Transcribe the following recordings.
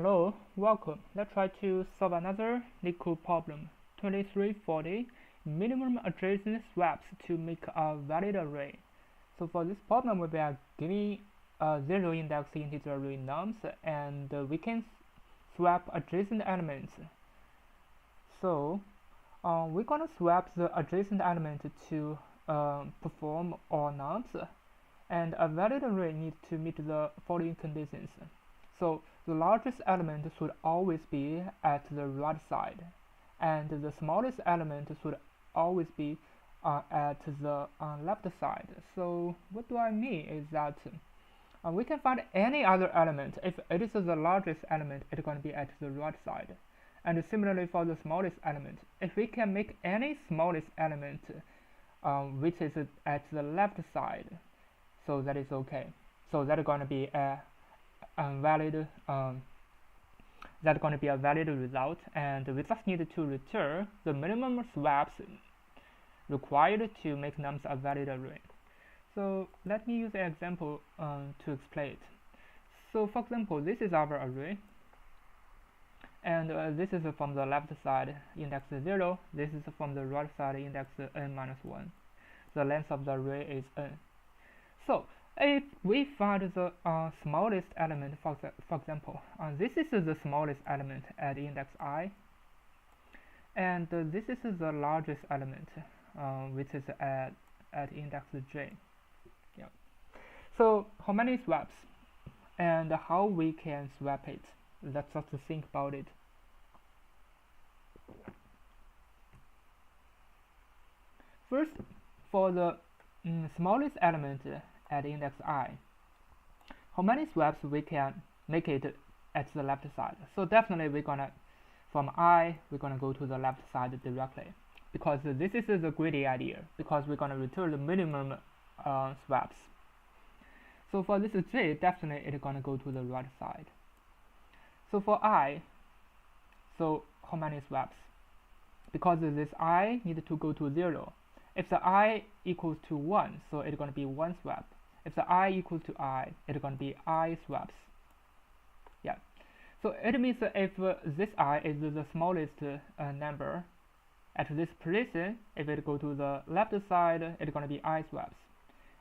Hello, welcome. Let's try to solve another Leetcode problem. 2340, minimum adjacent swaps to make a valid array. So for this problem, we are giving zero index integer array nums, and we can swap adjacent elements. So we're gonna swap the adjacent element to perform all nums, and a valid array needs to meet the following conditions. So the largest element should always be at the right side, and the smallest element should always be at the left side. So what do I mean is that we can find any other element. If it is the largest element, it's going to be at the right side. And similarly for the smallest element, if we can make any smallest element which is at the left side, so that is okay. So that's going to be a valid that's going to be a valid result, and we just need to return the minimum swaps required to make nums a valid array. So let me use an example to explain it. So for example, this is our array, and this is from the left side index 0, this is from the right side index n-1. The length of the array is n. So if we find the smallest element, for example, this is the smallest element at index I, and this is the largest element, which is at index j. Yeah. So how many swaps, and how we can swap it? Let's just think about it. First, for the smallest element at index I, how many swaps we can make it at the left side? So definitely we're gonna, from I, we're gonna go to the left side directly, because this is the greedy idea, because we're gonna return the minimum swaps. So for this j, definitely it's gonna go to the right side. So for I, so how many swaps? Because this I need to go to 0. If the I equals to 1, so it's going to be 1 swap. If the I equals to I, it's going to be I swaps. Yeah. So it means if this I is the smallest number at this position, if it go to the left side, it's going to be I swaps.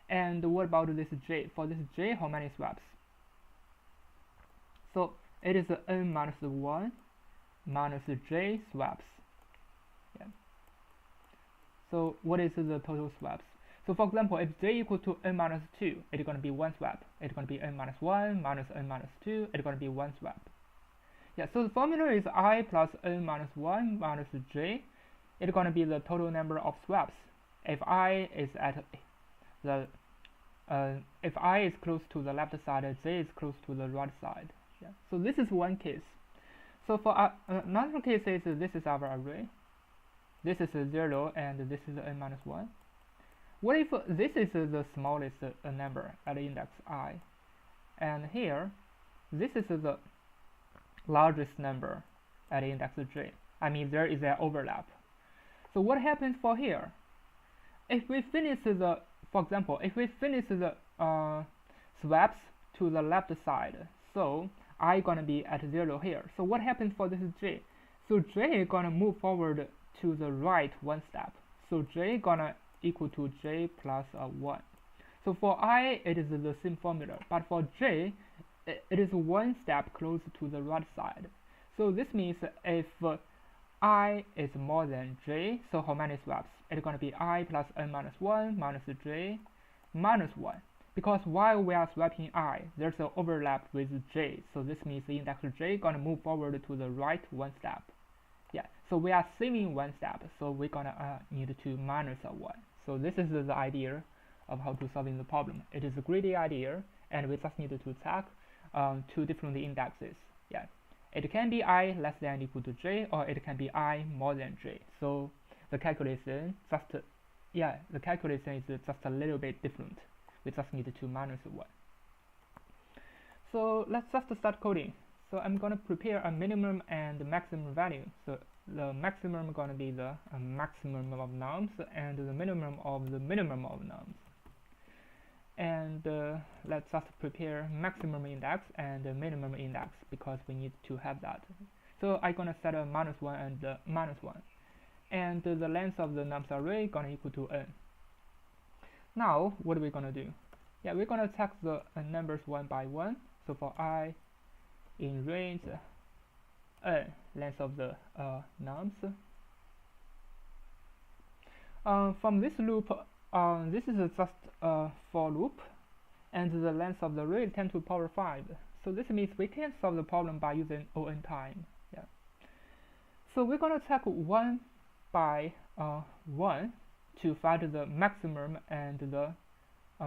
And what about this j? For this j, how many swaps? So it is n-1 minus j swaps. Yeah. So what is the total swaps? So for example, if j equals to n-2, it's going to be 1 swap. It's going to be n-1 minus n-2, it's going to be 1 swap. Yeah, so the formula is I plus n-1 minus j. It's going to be the total number of swaps. If I is at the if I is close to the left side, j is close to the right side. Yeah. So this is one case. So for another case is this is our array. This is 0 and this is n-1. What if this is the smallest number at index I, and here this is the largest number at index j? I mean, there is an overlap. So what happens for here? If we finish the, for example, if we finish the swaps to the left side, so I gonna be at 0 here. So what happens for this j? So j is gonna move forward to the right 1 step. So j gonna equal to j plus 1. So for I, it is the same formula, but for j, it is 1 step closer to the right side. So this means if I is more than j, so how many swaps? It's going to be I plus n-1 minus j minus 1. Because while we are swapping I, there's an overlap with j, so this means the index j is going to move forward to the right 1 step. Yeah, so we are saving 1 step, so we're gonna need to minus 1. So this is the idea of how to solving the problem. It is a greedy idea, and we just need to check 2 different indexes. Yeah, it can be I less than or equal to j, or it can be I more than j. So the calculation the calculation is just a little bit different. We just need to minus 1. So let's just start coding. So I'm going to prepare a minimum and maximum value. So the maximum is going to be the maximum of nums, and the minimum of the minimum of nums. And let's just prepare maximum index and minimum index because we need to have that. So I'm gonna set a -1 and -1, and the length of the nums array gonna equal to n. Now what are we gonna do? Yeah, we're gonna check the numbers one by one. So for I in range n, length of the nums. From this loop, this is just a for loop, and the length of the array is 10 to the power 5. So this means we can solve the problem by using on time. Yeah. So we're gonna check one by one to find the maximum and the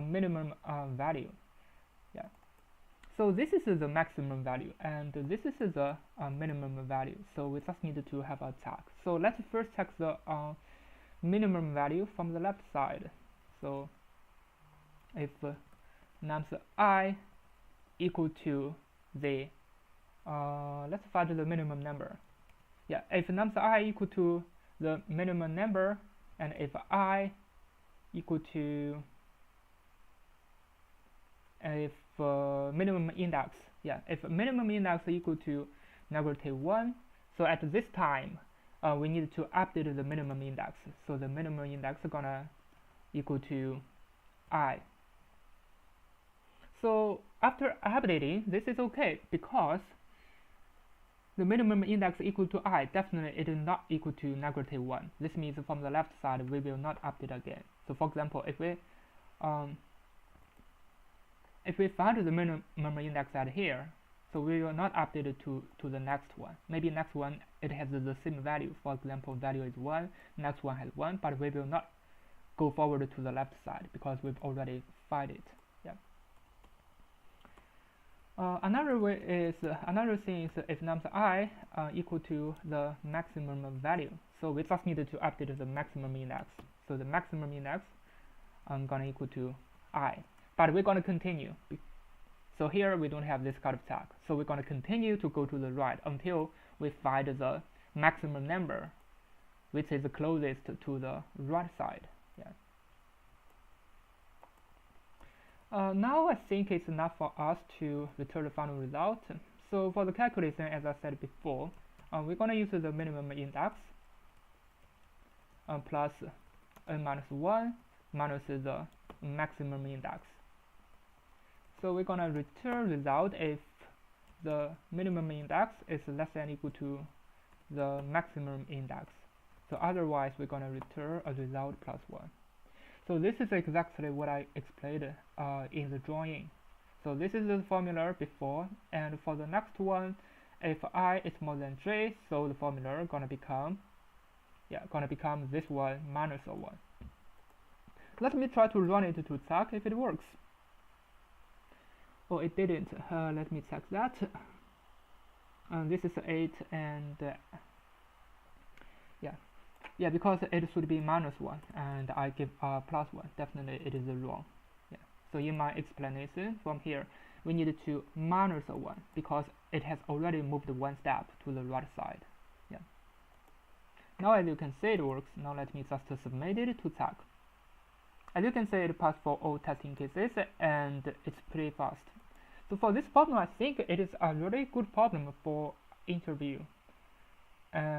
minimum value. Yeah. So this is the maximum value, and this is the minimum value. So we just need to have a check. So let's first check the minimum value from the left side. So if nums I equal to the let's find the minimum number. Yeah, if nums I equal to the minimum number, and if I equal to if minimum index, yeah, if minimum index equal to -1, so at this time we need to update the minimum index. So the minimum index is gonna equal to I. So after updating, this is okay because the minimum index equal to I, definitely it is not equal to -1. This means from the left side we will not update again. So for example, if we find the minimum index at here, so we will not update it to the next one. Maybe next one it has the same value. For example, value is 1, next one has 1, but we will not go forward to the left side because we've already found it. Yeah. Another thing is if nums I equal to the maximum value. So we just need to update the maximum index. So the maximum index gonna equal to I. But we're gonna continue. So here we don't have this kind of tag. So we're gonna continue to go to the right until we find the maximum number, which is the closest to the right side. Yeah. Now I think it's enough for us to return the final result. So for the calculation, as I said before, we're gonna use the minimum index plus n-1 minus the maximum index. So we're gonna return result if the minimum index is less than or equal to the maximum index. So otherwise we're gonna return a result +1. So this is exactly what I explained in the drawing. So this is the formula before, and for the next one, if I is more than j, so the formula gonna become this one minus a 1. Let me try to run it to check if it works. Oh, it didn't. Let me check that. This is 8, and yeah, because it should be -1, and I give +1. Definitely, it is wrong. Yeah. So in my explanation from here, we need to minus a 1 because it has already moved one step to the right side. Yeah. Now as you can see, it works. Now let me just submit it to check. As you can see, it passed for all testing cases, and it's pretty fast. So for this problem, I think it is a really good problem for interview.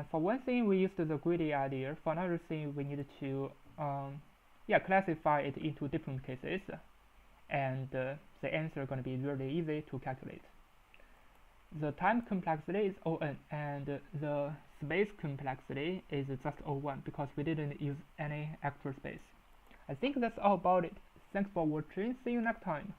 For one thing, we used the greedy idea. For another thing, we need to classify it into different cases, and the answer is going to be really easy to calculate. The time complexity is O(n), and the space complexity is just O1 because we didn't use any extra space. I think that's all about it. Thanks for watching. See you next time.